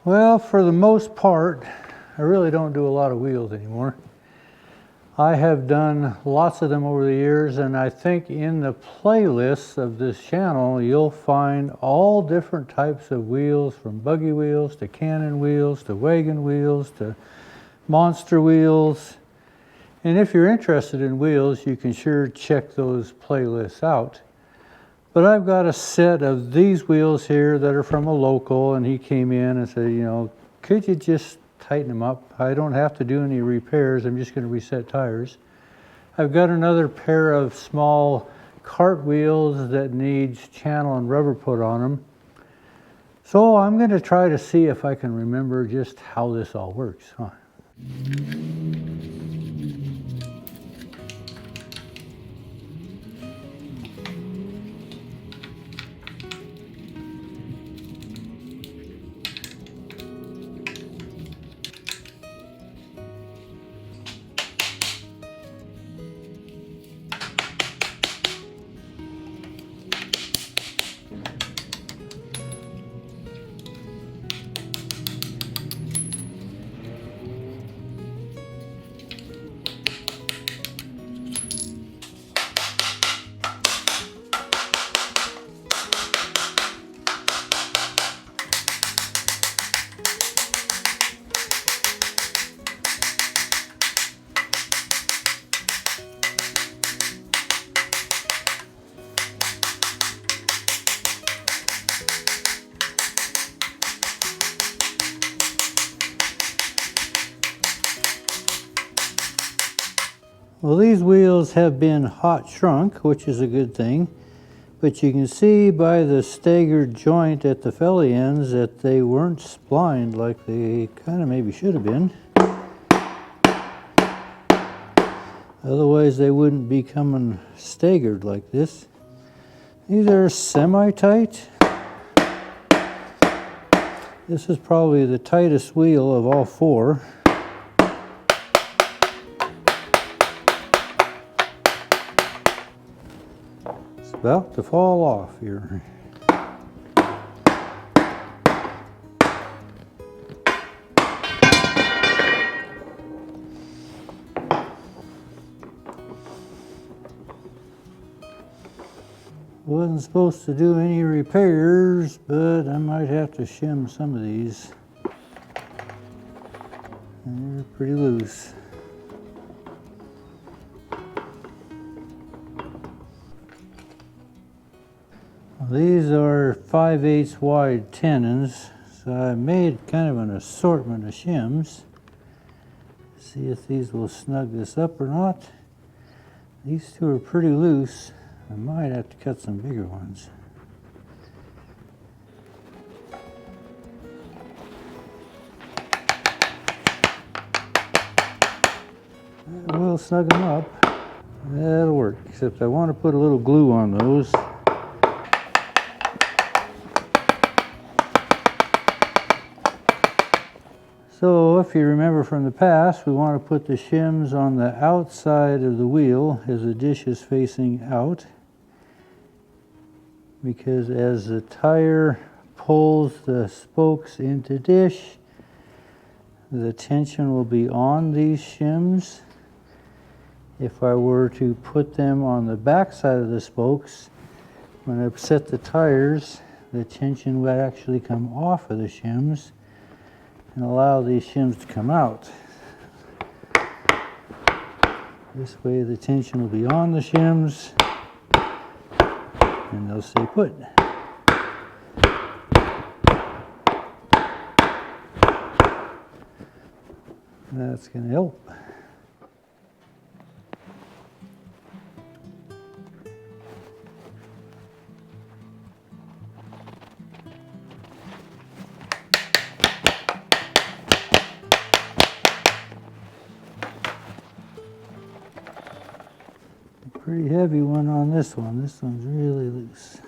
Well, for the most part, I really don't do a lot of wheels anymore. I have done lots of them over the years, and I think in the playlists of this channel, you'll find all different types of wheels, from buggy wheels to cannon wheels to wagon wheels to monster wheels. And if you're interested in wheels, you can sure check those playlists out. But I've got a set of these wheels here that are from a local, and he came in and said, you know, could you just tighten them up? I don't have to do any repairs. I'm just going to reset tires. I've got another pair of small cart wheels that needs channel and rubber put on them. So I'm going to try to see if I can remember just how this all works. Well, these wheels have been hot shrunk, which is a good thing, but you can see by the staggered joint at the felly ends that they weren't splined like they kind of maybe should have been. Otherwise they wouldn't be coming staggered like this. These are semi-tight. This is probably the tightest wheel of all four. About to fall off here. Wasn't supposed to do any repairs, but I might have to shim some of these. They're pretty loose. These are 5/8 wide tenons, so I made kind of an assortment of shims. See if these will snug this up or not. These two are pretty loose. I might have to cut some bigger ones. We'll snug them up. That'll work, except I want to put a little glue on those. So if you remember from the past, we want to put the shims on the outside of the wheel as the dish is facing out, because as the tire pulls the spokes into dish, the tension will be on these shims. If I were to put them on the back side of the spokes, when I set the tires, the tension would actually come off of the shims and allow these shims to come out. This way the tension will be on the shims and they'll stay put. That's going to help. Pretty heavy one on this one. This one's really loose.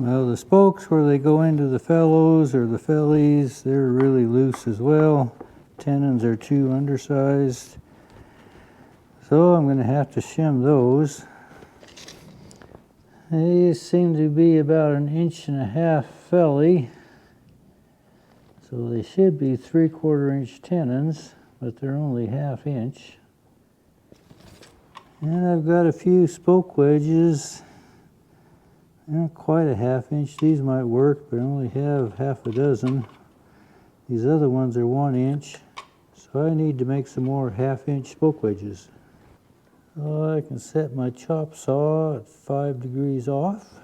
Well, the spokes where they go into the felloes or the fellies, they're really loose as well. Tenons are too undersized. So I'm going to have to shim those. They seem to be about 1.5 inches felly. So they should be 3/4 inch tenons, but they're only 1/2 inch. And I've got a few spoke wedges. Not quite a 1/2 inch. These might work, but I only have 6 These other ones are 1 inch. So I need to make some more 1/2 inch spoke wedges. So I can set my chop saw at 5 degrees off.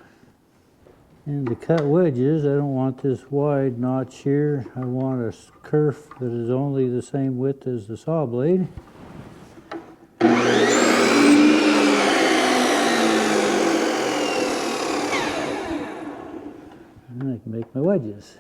And to cut wedges, I don't want this wide notch here. I want a kerf that is only the same width as the saw blade. And I can make my wedges.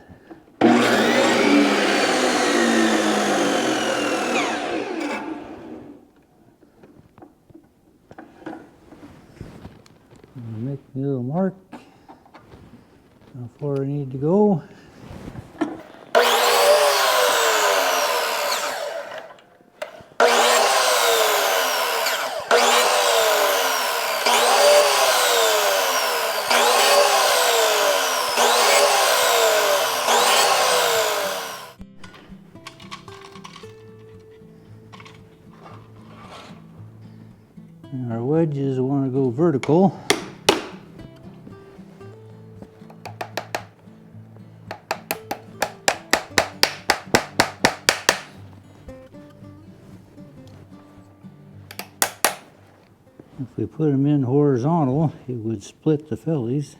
Make me a little mark how far I need to go. And our wedges want to go vertical. If we put them in horizontal, it would split the fellies.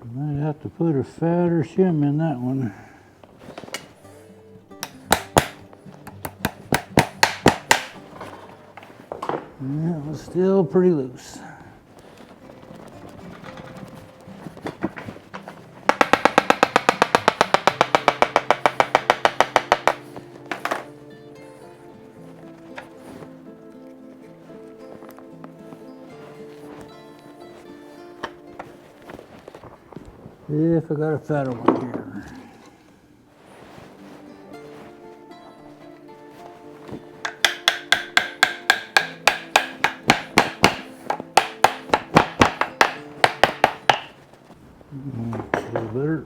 I might have to put a fatter shim in that one. That was still pretty loose. If I got a fatter one here. A little better.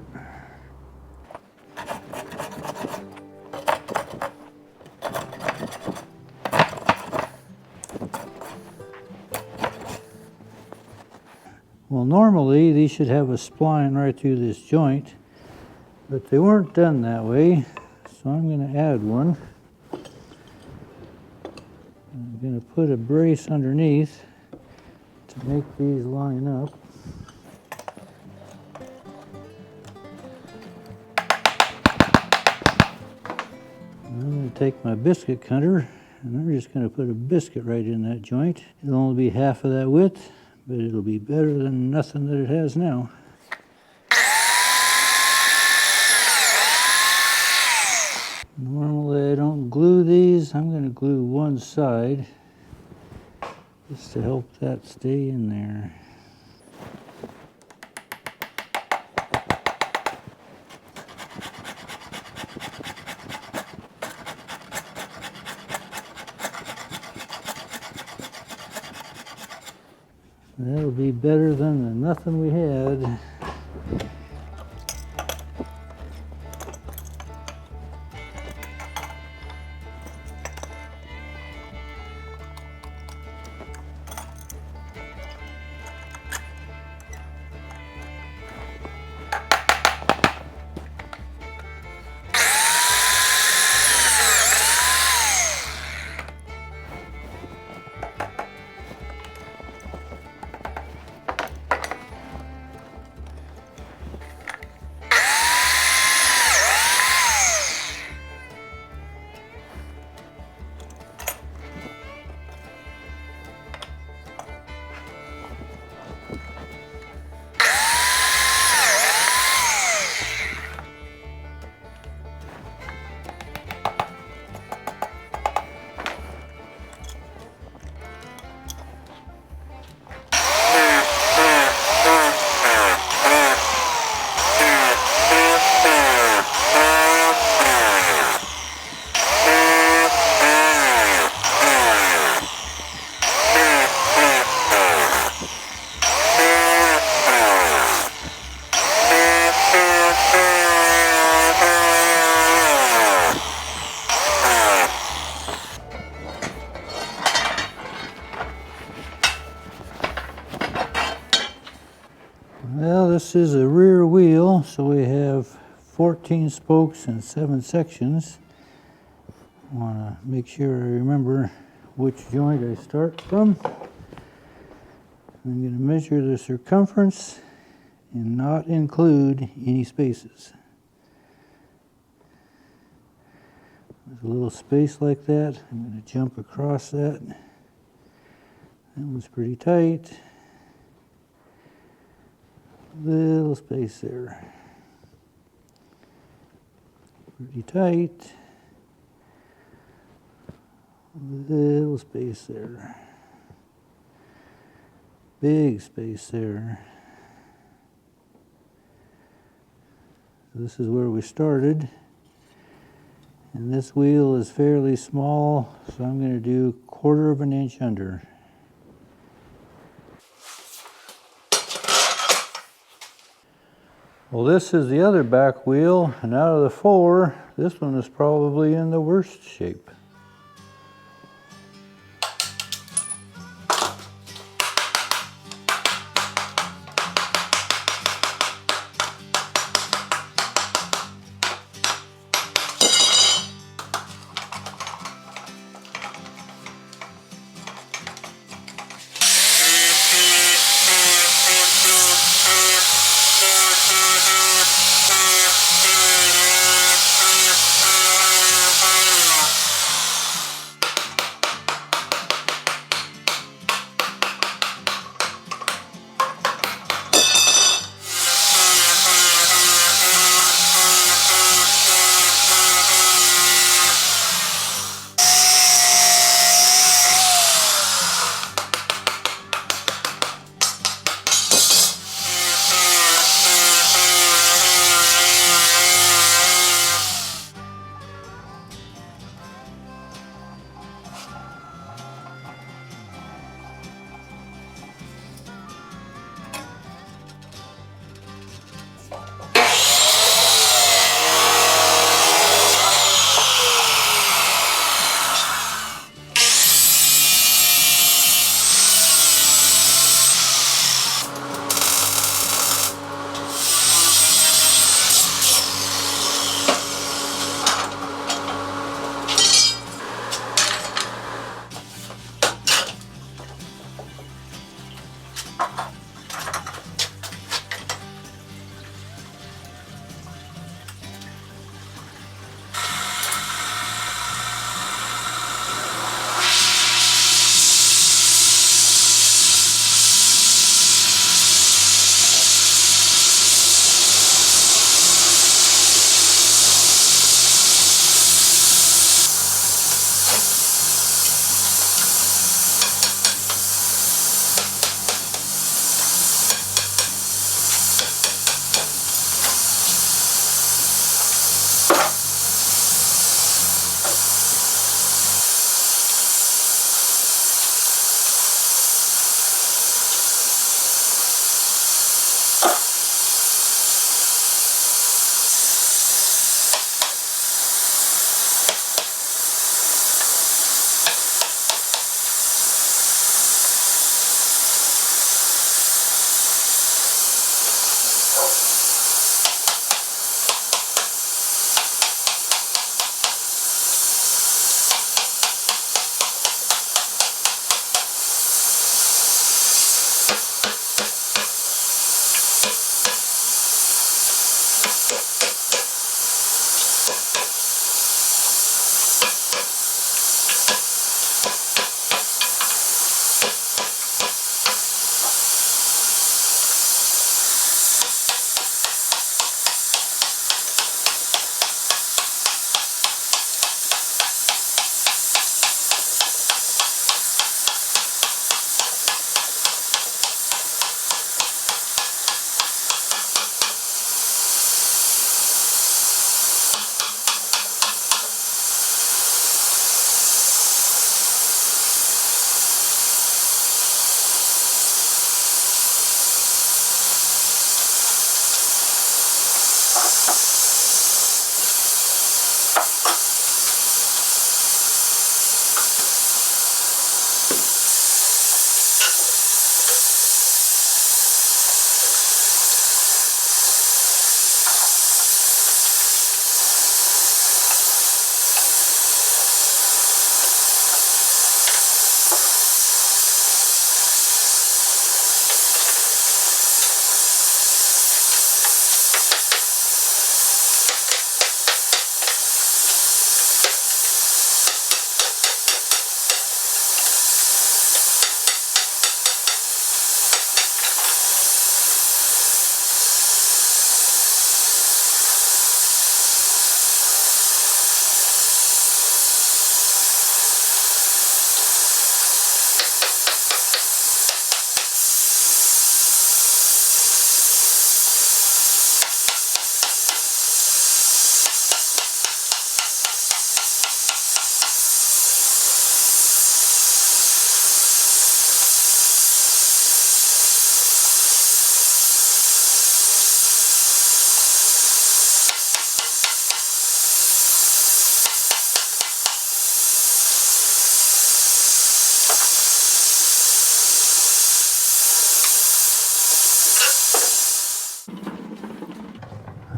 Well, normally these should have a spline right through this joint, but they weren't done that way, so I'm going to add one. I'm going to put a brace underneath to make these line up. I'm going to take my biscuit cutter and I'm just going to put a biscuit right in that joint. It'll only be half of that width, but it'll be better than nothing that it has now. Normally I don't glue these. I'm going to glue one side just to help that stay in there. That'll be better than the nothing we had. This is a rear wheel, so we have 14 spokes and 7 sections. I want to make sure I remember which joint I start from. I'm going to measure the circumference and not include any spaces. There's a little space like that. I'm going to jump across that. That one's pretty tight. Little space there. Pretty tight. Little space there. Big space there. So this is where we started. And this wheel is fairly small, so I'm going to do 1/4 of an inch under. Well, this is the other back wheel, and out of the 4, this one is probably in the worst shape.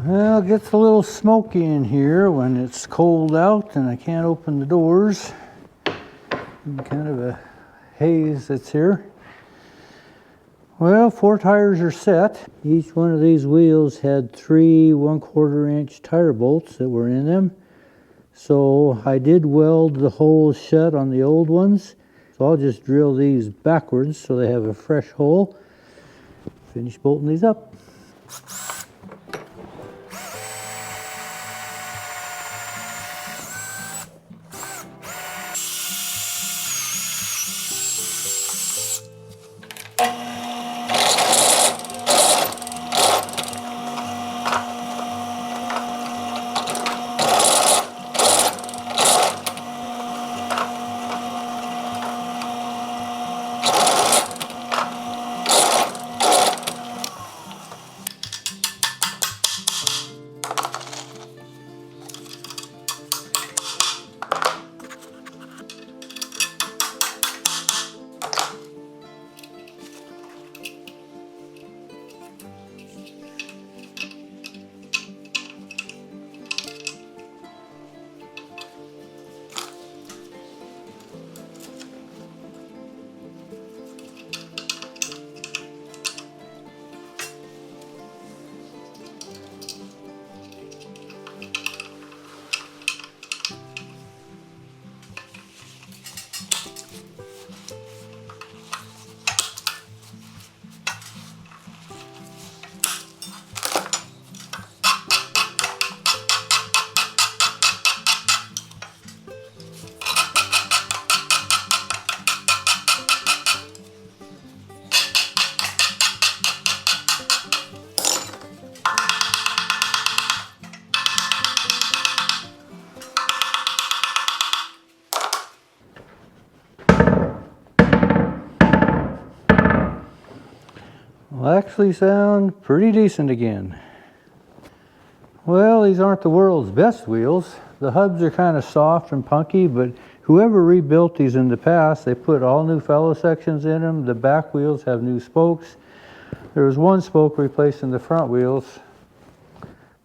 Well, it gets a little smoky in here when it's cold out and I can't open the doors. Kind of a haze that's here. Well, 4 tires are set. Each one of these wheels had 3 1/4 inch tire bolts that were in them. So I did weld the holes shut on the old ones. So I'll just drill these backwards so they have a fresh hole. Finish bolting these up. Well, actually sound pretty decent again. Well, these aren't the world's best wheels. The hubs are kind of soft and punky, but whoever rebuilt these in the past, they put all new fellow sections in them. The back wheels have new spokes. There was 1 spoke replaced in the front wheels,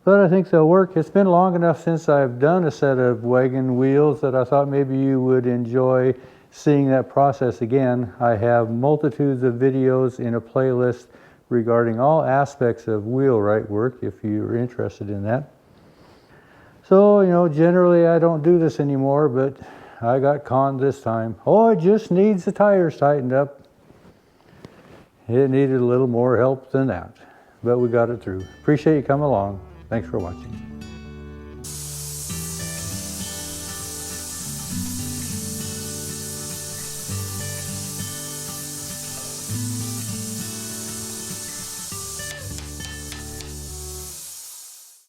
but I think they'll work. It's been long enough since I've done a set of wagon wheels that I thought maybe you would enjoy seeing that process again. I have multitudes of videos in a playlist regarding all aspects of wheelwright work if you're interested in that. So, generally I don't do this anymore, but I got conned this time. Oh, it just needs the tires tightened up. It needed a little more help than that, but we got it through. Appreciate you coming along. Thanks for watching.